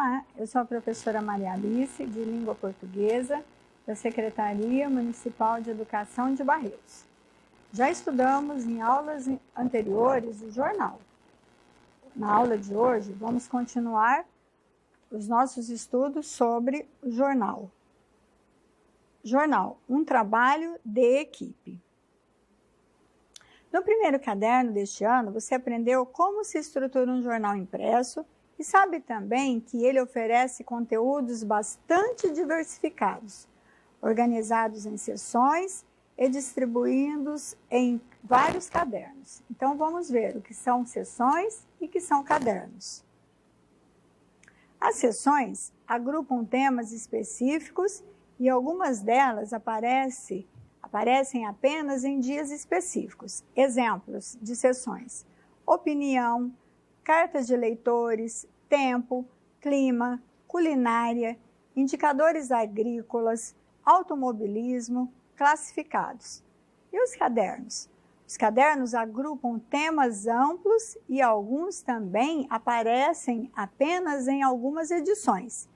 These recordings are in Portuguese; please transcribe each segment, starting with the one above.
Olá, eu sou a professora Maria Alice, de Língua Portuguesa, da Secretaria Municipal de Educação de Barreiros. Já estudamos em aulas anteriores o jornal. Na aula de hoje, vamos continuar os nossos estudos sobre o jornal. Jornal, um trabalho de equipe. No primeiro caderno deste ano, você aprendeu como se estrutura um jornal impresso e sabe também que ele oferece conteúdos bastante diversificados, organizados em seções e distribuídos em vários cadernos. Então, vamos ver o que são seções e o que são cadernos. As seções agrupam temas específicos e algumas delas aparecem apenas em dias específicos. Exemplos de seções: opinião, cartas de leitores, tempo, clima, culinária, indicadores agrícolas, automobilismo, classificados. E os cadernos? Os cadernos agrupam temas amplos e alguns também aparecem apenas em algumas edições.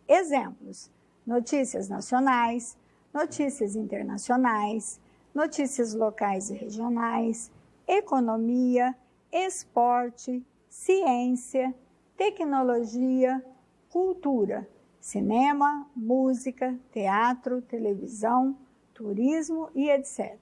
Exemplos: notícias nacionais, notícias internacionais, notícias locais e regionais, economia, esporte, ciência, tecnologia, cultura, cinema, música, teatro, televisão, turismo e etc.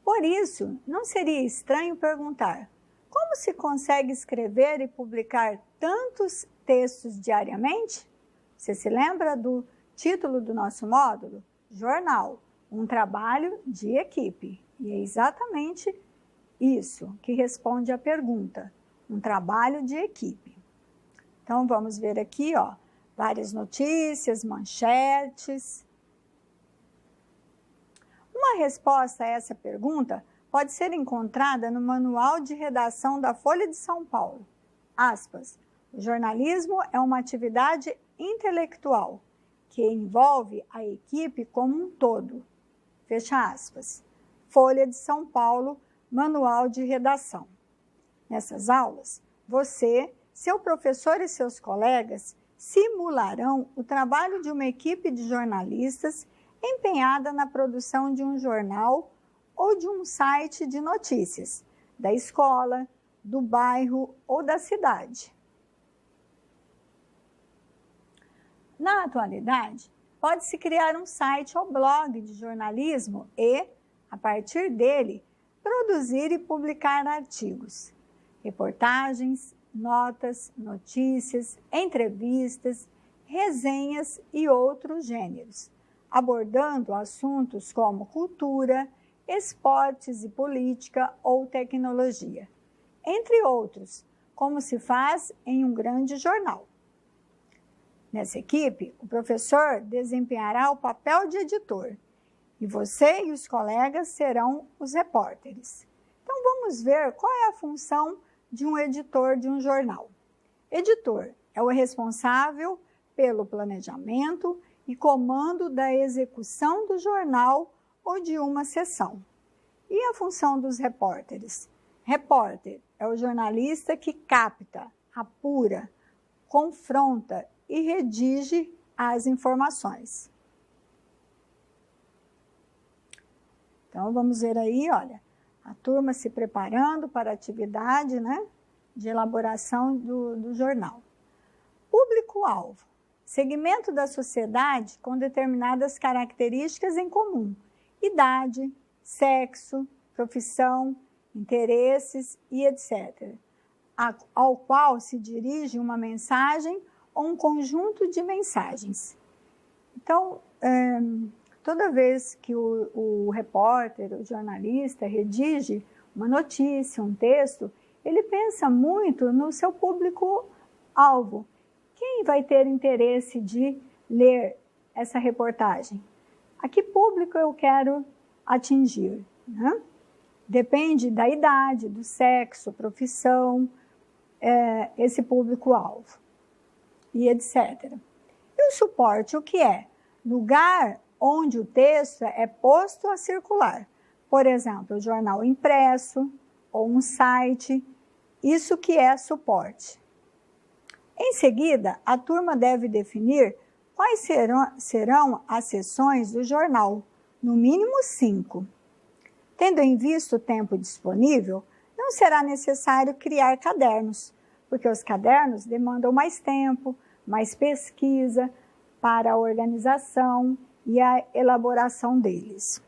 Por isso, não seria estranho perguntar: como se consegue escrever e publicar tantos textos diariamente? Você se lembra do título do nosso módulo? Jornal, um trabalho de equipe. E é exatamente isso que responde à pergunta, um trabalho de equipe. Então, vamos ver aqui, ó, várias notícias, manchetes. Uma resposta a essa pergunta pode ser encontrada no Manual de Redação da Folha de São Paulo. Aspas, o jornalismo é uma atividade intelectual que envolve a equipe como um todo. Fecha aspas. Folha de São Paulo, Manual de Redação. Nessas aulas, você, seu professor e seus colegas simularão o trabalho de uma equipe de jornalistas empenhada na produção de um jornal ou de um site de notícias, da escola, do bairro ou da cidade. Na atualidade, pode-se criar um site ou blog de jornalismo e, a partir dele, produzir e publicar artigos, reportagens, notas, notícias, entrevistas, resenhas e outros gêneros, abordando assuntos como cultura, esportes e política ou tecnologia, entre outros, como se faz em um grande jornal. Nessa equipe, o professor desempenhará o papel de editor e você e os colegas serão os repórteres. Então, vamos ver qual é a função de um editor de um jornal. Editor é o responsável pelo planejamento e comando da execução do jornal ou de uma seção. E a função dos repórteres? Repórter é o jornalista que capta, apura, confronta e redige as informações. Então, vamos ver aí, olha, a turma se preparando para a atividade, né, de elaboração do jornal. Público-alvo, segmento da sociedade com determinadas características em comum, idade, sexo, profissão, interesses e etc., ao qual se dirige uma mensagem ou um conjunto de mensagens. Então, toda vez que o repórter, o jornalista, redige uma notícia, um texto, ele pensa muito no seu público-alvo. Quem vai ter interesse de ler essa reportagem? A que público eu quero atingir? Né? Depende da idade, do sexo, profissão, esse público-alvo, e etc. E o suporte, o que é? Lugar onde o texto é posto a circular. Por exemplo, o jornal impresso ou um site, isso que é suporte. Em seguida, a turma deve definir quais serão as seções do jornal, no mínimo 5. Tendo em vista o tempo disponível, não será necessário criar cadernos, porque os cadernos demandam mais tempo, mais pesquisa para a organização e a elaboração deles.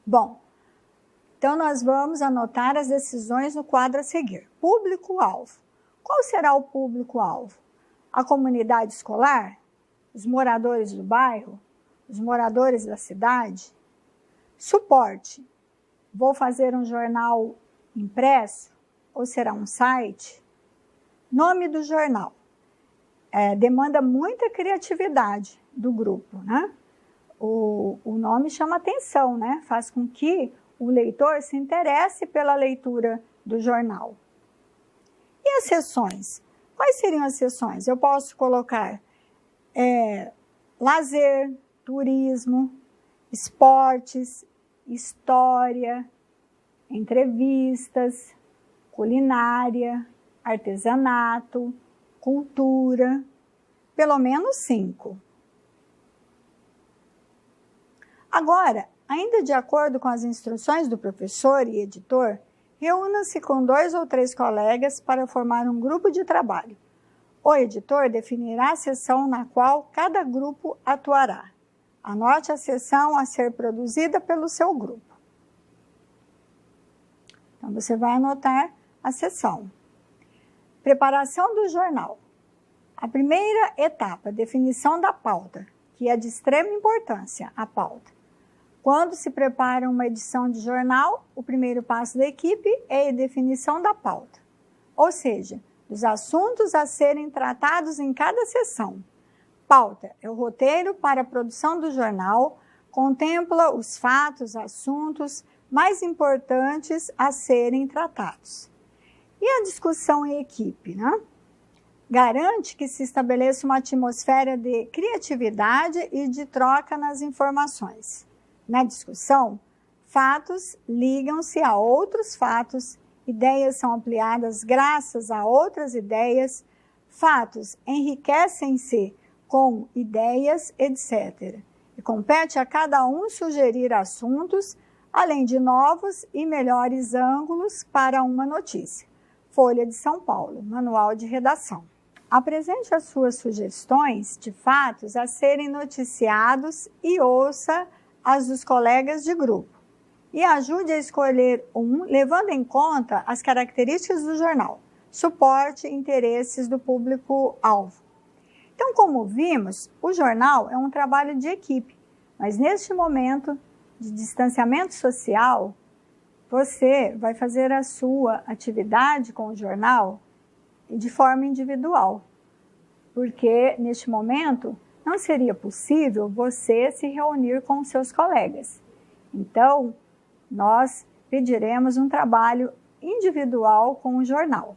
Bom, então nós vamos anotar as decisões no quadro a seguir. Público-alvo. Qual será o público-alvo? A comunidade escolar? Os moradores do bairro? Os moradores da cidade? Suporte. Vou fazer um jornal impresso ou será um site? Nome do jornal. Demanda muita criatividade do grupo, né? O nome chama atenção, né? Faz com que o leitor se interesse pela leitura do jornal. E as seções? Quais seriam as seções? Eu posso colocar lazer, turismo, esportes, história, entrevistas, culinária, artesanato, cultura, pelo menos 5. Agora, ainda de acordo com as instruções do professor e editor, reúna-se com 2 ou 3 colegas para formar um grupo de trabalho. O editor definirá a seção na qual cada grupo atuará. Anote a seção a ser produzida pelo seu grupo. Então, você vai anotar a seção. Preparação do jornal. A primeira etapa, definição da pauta, que é de extrema importância, a pauta. Quando se prepara uma edição de jornal, o primeiro passo da equipe é a definição da pauta. Ou seja, os assuntos a serem tratados em cada sessão. Pauta é o roteiro para a produção do jornal, contempla os fatos, assuntos mais importantes a serem tratados. E a discussão em equipe, né? Garante que se estabeleça uma atmosfera de criatividade e de troca nas informações. Na discussão, fatos ligam-se a outros fatos, ideias são ampliadas graças a outras ideias, fatos enriquecem-se com ideias, etc. E compete a cada um sugerir assuntos, além de novos e melhores ângulos para uma notícia. Folha de São Paulo, Manual de Redação. Apresente as suas sugestões de fatos a serem noticiados e ouça as dos colegas de grupo. E ajude a escolher um, levando em conta as características do jornal, suporte e interesses do público-alvo. Então, como vimos, o jornal é um trabalho de equipe, mas neste momento de distanciamento social, você vai fazer a sua atividade com o jornal de forma individual, porque neste momento não seria possível você se reunir com os seus colegas. Então, nós pediremos um trabalho individual com o jornal.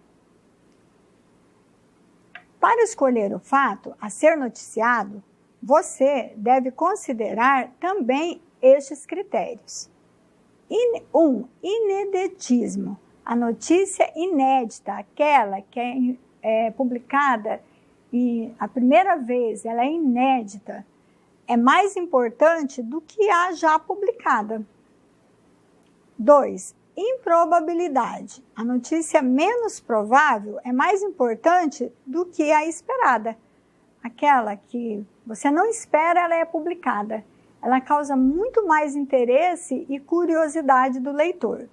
Para escolher o fato a ser noticiado, você deve considerar também estes critérios. 1. Inedetismo. A notícia inédita, aquela que é publicada e a primeira vez ela é inédita, é mais importante do que a já publicada. 2. Improbabilidade. A notícia menos provável é mais importante do que a esperada. Aquela que você não espera, ela é publicada. Ela causa muito mais interesse e curiosidade do leitor.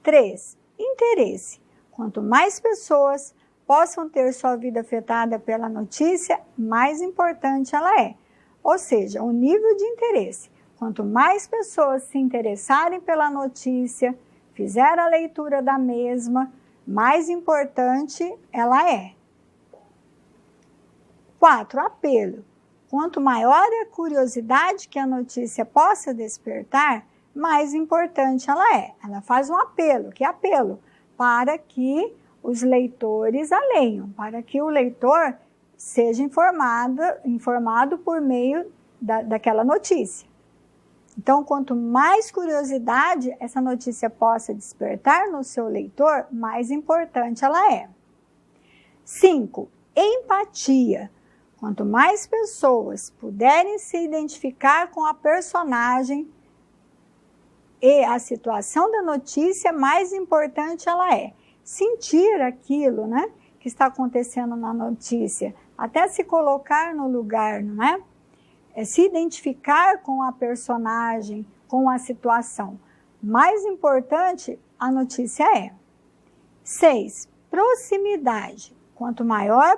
3. Interesse. Quanto mais pessoas possam ter sua vida afetada pela notícia, mais importante ela é. Ou seja, o nível de interesse. Quanto mais pessoas se interessarem pela notícia, fizer a leitura da mesma, mais importante ela é. 4. Apelo. Quanto maior a curiosidade que a notícia possa despertar, mais importante ela é. Ela faz um apelo. Que apelo? Para que os leitores a leiam, para que o leitor seja informado por meio daquela notícia. Então, quanto mais curiosidade essa notícia possa despertar no seu leitor, mais importante ela é. 5. Empatia. Quanto mais pessoas puderem se identificar com a personagem e a situação da notícia, mais importante ela é. Sentir aquilo, né, que está acontecendo na notícia, até se colocar no lugar, não é? Se identificar com a personagem, com a situação. Mais importante a notícia é. 6. Proximidade. Quanto maior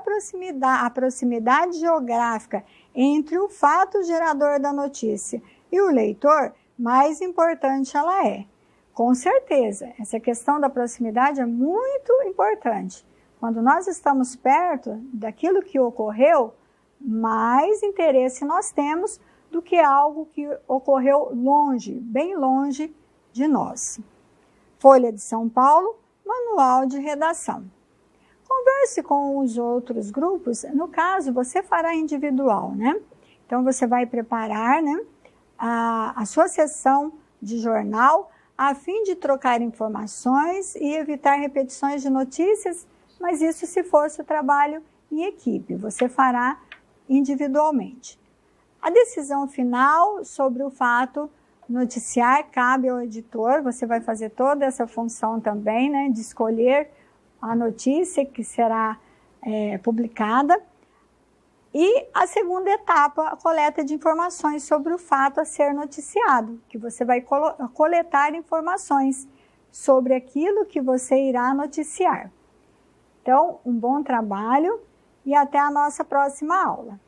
a proximidade geográfica entre o fato gerador da notícia e o leitor, mais importante ela é. Com certeza, essa questão da proximidade é muito importante. Quando nós estamos perto daquilo que ocorreu, mais interesse nós temos do que algo que ocorreu longe, bem longe de nós. Folha de São Paulo, Manual de Redação. Converse com os outros grupos, no caso, você fará individual, né? Então, você vai preparar, né, a sua sessão de jornal a fim de trocar informações e evitar repetições de notícias, mas isso se fosse o trabalho em equipe, você fará individualmente. A decisão final sobre o fato noticiar cabe ao editor, você vai fazer toda essa função também, né, de escolher a notícia que será publicada. E a segunda etapa, a coleta de informações sobre o fato a ser noticiado, que você vai coletar informações sobre aquilo que você irá noticiar. Então, um bom trabalho e até a nossa próxima aula.